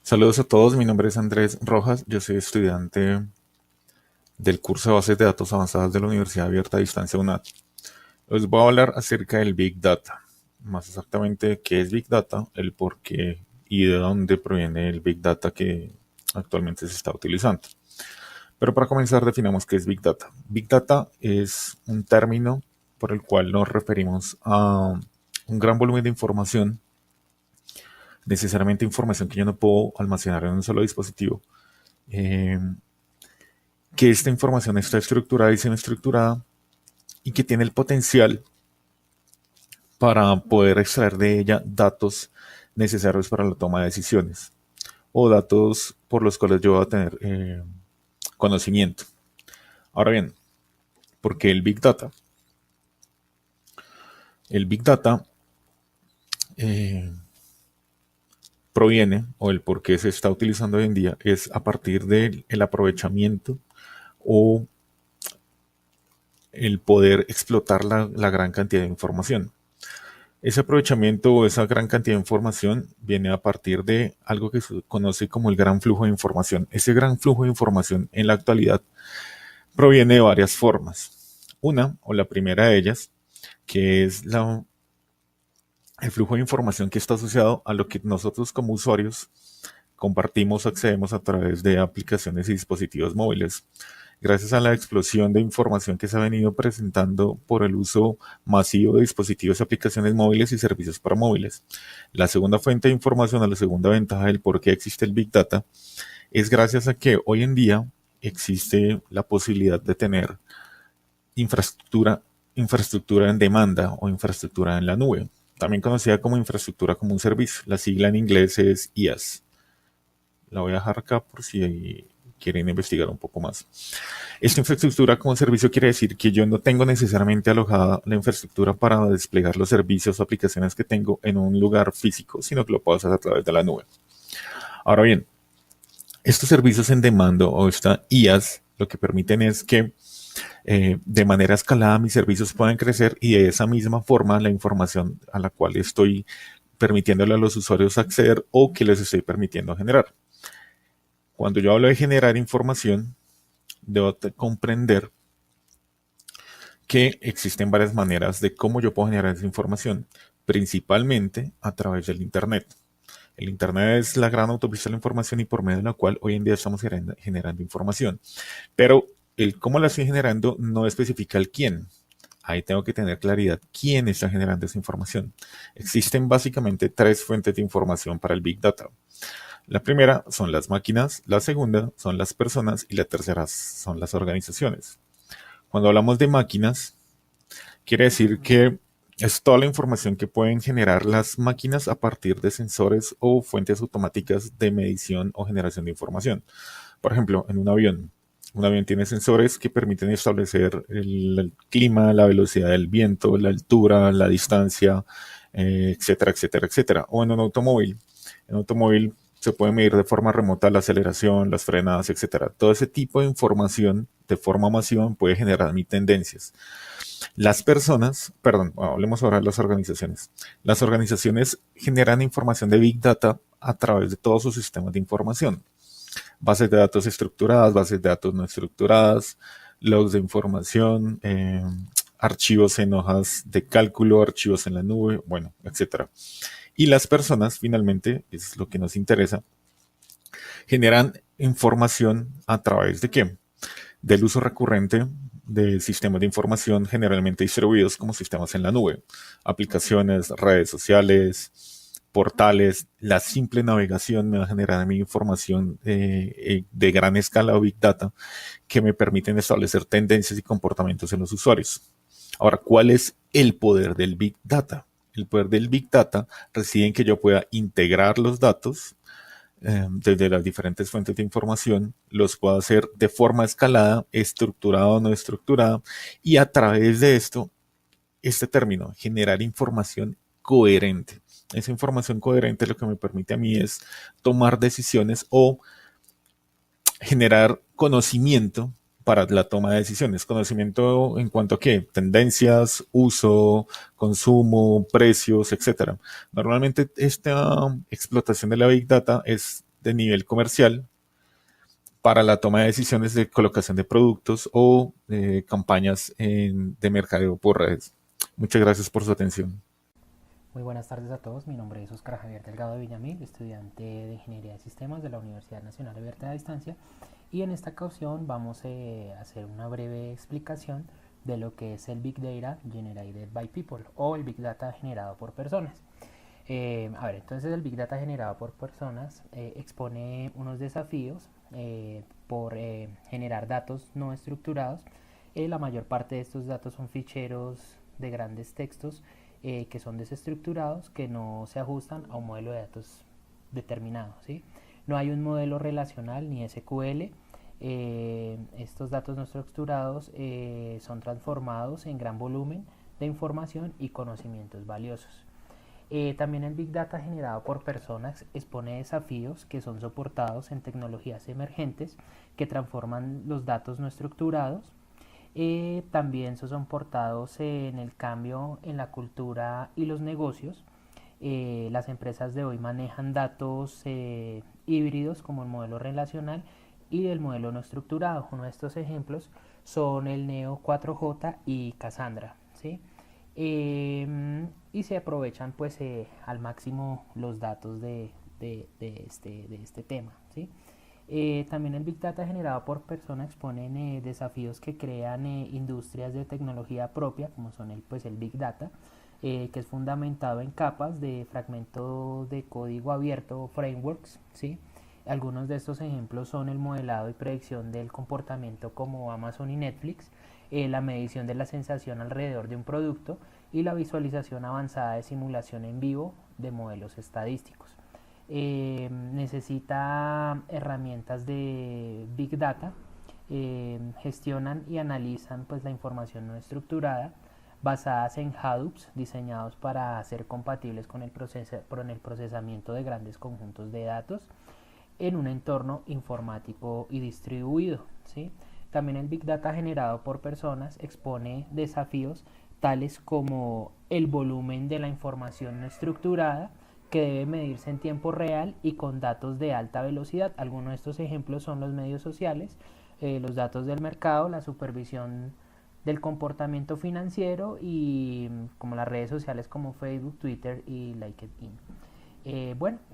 Saludos a todos, mi nombre es Andrés Rojas, yo soy estudiante del curso de Bases de Datos Avanzadas de la Universidad Abierta a Distancia UNAD. Les voy a hablar acerca del Big Data, más exactamente qué es Big Data, el por qué y de dónde proviene el Big Data que actualmente se está utilizando. Pero para comenzar definamos qué es Big Data. Big Data es un término por el cual nos referimos a un gran volumen de información, necesariamente información que yo no puedo almacenar en un solo dispositivo, eh, que esta información está estructurada y semi-estructurada y que tiene el potencial para poder extraer de ella datos necesarios para la toma de decisiones o datos por los cuales yo voy a tener conocimiento. Ahora bien, ¿por qué el Big Data? El Big Data eh, proviene, o el por qué se está utilizando hoy en día, es a partir del aprovechamiento o el poder explotar la gran cantidad de información. Ese aprovechamiento o esa gran cantidad de información viene a partir de algo que se conoce como el gran flujo de información. Ese gran flujo de información en la actualidad proviene de varias formas. Una, o la primera de ellas, que es el flujo de información que está asociado a lo que nosotros como usuarios compartimos, accedemos a través de aplicaciones y dispositivos móviles. Gracias a la explosión de información que se ha venido presentando por el uso masivo de dispositivos, aplicaciones móviles y servicios para móviles. La segunda fuente de información, o la segunda ventaja del por qué existe el Big Data, es gracias a que hoy en día existe la posibilidad de tener infraestructura, infraestructura en demanda o infraestructura en la nube, también conocida como infraestructura como un servicio. La sigla en inglés es IaaS. La voy a dejar acá por si quieren investigar un poco más. Esta infraestructura como servicio quiere decir que yo no tengo necesariamente alojada la infraestructura para desplegar los servicios o aplicaciones que tengo en un lugar físico, sino que lo puedo hacer a través de la nube. Ahora bien, estos servicios en demanda o esta IaaS lo que permiten es que de manera escalada mis servicios puedan crecer y de esa misma forma la información a la cual estoy permitiéndole a los usuarios acceder o que les estoy permitiendo generar. Cuando yo hablo de generar información, debo comprender que existen varias maneras de cómo yo puedo generar esa información, principalmente a través del Internet. El Internet es la gran autopista de la información y por medio de la cual hoy en día estamos generando información. Pero el cómo la estoy generando no especifica el quién. Ahí tengo que tener claridad quién está generando esa información. Existen básicamente tres fuentes de información para el Big Data. La primera son las máquinas, la segunda son las personas y la tercera son las organizaciones. Cuando hablamos de máquinas, quiere decir que es toda la información que pueden generar las máquinas a partir de sensores o fuentes automáticas de medición o generación de información. Por ejemplo, en un avión tiene sensores que permiten establecer el clima, la velocidad del viento, la altura, la distancia, etcétera, etcétera, etcétera. O en un automóvil. En un automóvil se puede medir de forma remota la aceleración, las frenadas, etcétera. Todo ese tipo de información de forma masiva puede generar mis tendencias. Las personas, perdón, hablemos ahora de las organizaciones. Las organizaciones generan información de Big Data a través de todos sus sistemas de información. Bases de datos estructuradas, bases de datos no estructuradas, logs de información, archivos en hojas de cálculo, archivos en la nube, bueno, etcétera. Y las personas, finalmente, es lo que nos interesa, generan información a través de qué? Del uso recurrente de sistemas de información generalmente distribuidos como sistemas en la nube, aplicaciones, redes sociales, portales, la simple navegación me va a generar mi información de gran escala o Big Data que me permiten establecer tendencias y comportamientos en los usuarios. Ahora, ¿cuál es el poder del Big Data? El poder del Big Data reside en que yo pueda integrar los datos desde las diferentes fuentes de información, los puedo hacer de forma escalada, estructurada o no estructurada, y a través de esto, este término, generar información coherente. Esa información coherente lo que me permite a mí es tomar decisiones o generar conocimiento para la toma de decisiones. Conocimiento en cuanto a qué, tendencias, uso, consumo, precios, etcétera. Normalmente esta explotación de la Big Data es de nivel comercial para la toma de decisiones de colocación de productos o campañas de mercadeo por redes. Muchas gracias por su atención. Muy buenas tardes a todos, mi nombre es Oscar Javier Delgado de Villamil, estudiante de Ingeniería de Sistemas de la Universidad Nacional Abierta a Distancia, y en esta ocasión vamos a hacer una breve explicación de lo que es el Big Data Generated by People o el Big Data generado por personas. Entonces el Big Data generado por personas expone unos desafíos por generar datos no estructurados. La mayor parte de estos datos son ficheros de grandes textos que son desestructurados, que no se ajustan a un modelo de datos determinado, ¿sí? No hay un modelo relacional ni SQL. Estos datos no estructurados son transformados en gran volumen de información y conocimientos valiosos. También el Big Data generado por personas expone desafíos que son soportados en tecnologías emergentes que transforman los datos no estructurados. También son soportados en el cambio en la cultura y los negocios. Las empresas de hoy manejan datos híbridos como el modelo relacional y el modelo no estructurado. Uno de estos ejemplos son el Neo 4J y Cassandra, ¿sí? Y se aprovechan pues al máximo los datos de este tema, ¿sí? También el Big Data generado por personas exponen desafíos que crean industrias de tecnología propia, como son el Big Data, que es fundamentado en capas de fragmento de código abierto o frameworks, ¿sí? Algunos de estos ejemplos son el modelado y predicción del comportamiento como Amazon y Netflix, la medición de la sensación alrededor de un producto y la visualización avanzada de simulación en vivo de modelos estadísticos. Necesita herramientas de Big Data, gestionan y analizan pues, la información no estructurada basadas en Hadoops diseñados para ser compatibles con el procesamiento de grandes conjuntos de datos en un entorno informático y distribuido, ¿sí? También el Big Data generado por personas expone desafíos tales como el volumen de la información no estructurada que debe medirse en tiempo real y con datos de alta velocidad. Algunos de estos ejemplos son los medios sociales, los datos del mercado, la supervisión del comportamiento financiero y como las redes sociales como Facebook, Twitter y LinkedIn.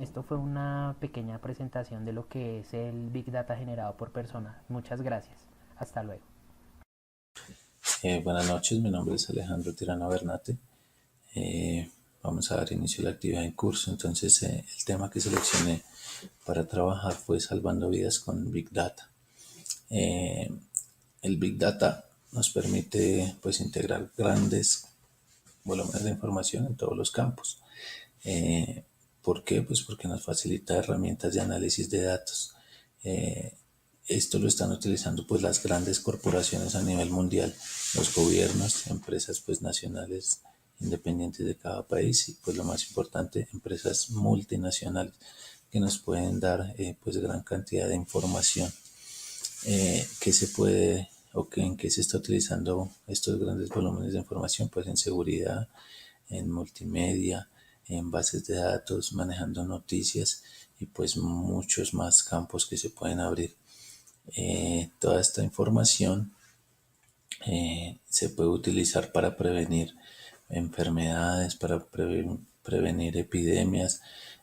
Esto fue una pequeña presentación de lo que es el Big Data generado por personas. Muchas gracias. Hasta luego. Buenas noches, mi nombre es Alejandro Tirano Bernate. Vamos a dar inicio a la actividad en curso. Entonces, el tema que seleccioné para trabajar fue salvando vidas con Big Data. El Big Data nos permite pues integrar grandes volúmenes de información en todos los campos. ¿Por qué? Pues porque nos facilita herramientas de análisis de datos. Esto lo están utilizando pues las grandes corporaciones a nivel mundial, los gobiernos, empresas pues nacionales independientes de cada país y pues lo más importante, empresas multinacionales que nos pueden dar pues gran cantidad de información que se puede o que en qué se está utilizando estos grandes volúmenes de información, pues en seguridad, en multimedia, en bases de datos, manejando noticias y pues muchos más campos que se pueden abrir. Toda esta información se puede utilizar para prevenir enfermedades, para prevenir epidemias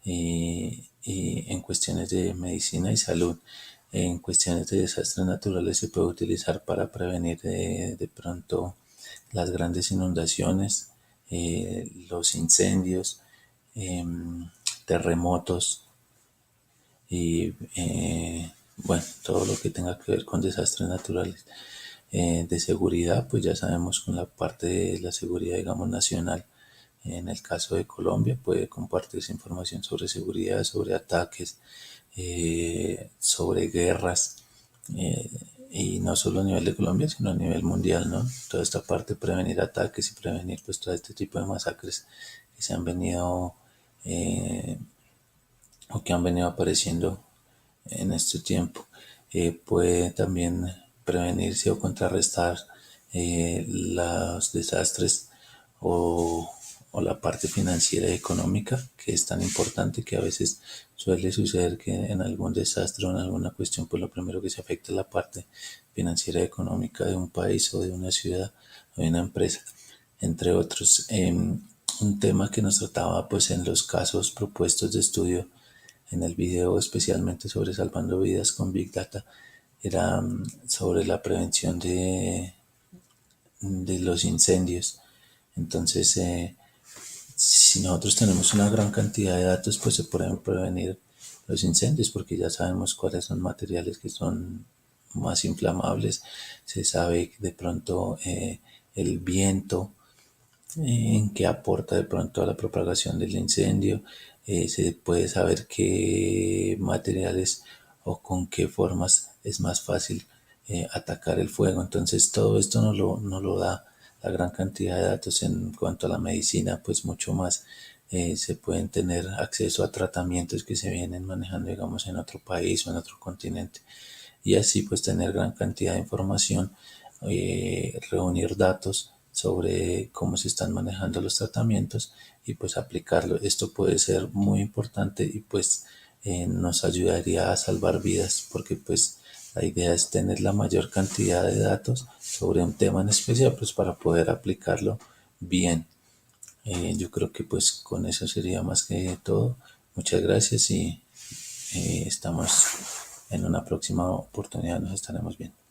y en cuestiones de medicina y salud. En cuestiones de desastres naturales se puede utilizar para prevenir de pronto las grandes inundaciones, los incendios, terremotos y bueno, todo lo que tenga que ver con desastres naturales. De seguridad, pues ya sabemos con la parte de la seguridad, digamos, nacional. En el caso de Colombia puede compartirse información sobre seguridad, sobre ataques, sobre guerras, eh, y no solo a nivel de Colombia, sino a nivel mundial, ¿no? Toda esta parte, prevenir ataques y prevenir pues todo este tipo de masacres que se han venido o que han venido apareciendo en este tiempo. Puede también prevenirse o contrarrestar los desastres o, o la parte financiera y económica, que es tan importante, que a veces suele suceder que en algún desastre o en alguna cuestión, pues lo primero que se afecta es la parte financiera y económica de un país o de una ciudad o de una empresa, entre otros. Un tema que nos trataba pues en los casos propuestos de estudio en el video, especialmente sobre salvando vidas con Big Data, era sobre la prevención de los incendios. Entonces, si nosotros tenemos una gran cantidad de datos, pues se pueden prevenir los incendios, porque ya sabemos cuáles son materiales que son más inflamables, se sabe de pronto el viento en qué aporta de pronto a la propagación del incendio, se puede saber qué materiales o con qué formas es más fácil atacar el fuego. Entonces todo esto nos lo da la gran cantidad de datos. En cuanto a la medicina, pues mucho más. Se pueden tener acceso a tratamientos que se vienen manejando, digamos, en otro país o en otro continente. Y así pues tener gran cantidad de información, reunir datos sobre cómo se están manejando los tratamientos y pues aplicarlo. Esto puede ser muy importante y pues nos ayudaría a salvar vidas, porque pues la idea es tener la mayor cantidad de datos sobre un tema en especial, pues para poder aplicarlo bien. Yo creo que pues con eso sería más que todo. Muchas gracias y estamos en una próxima oportunidad, nos estaremos viendo.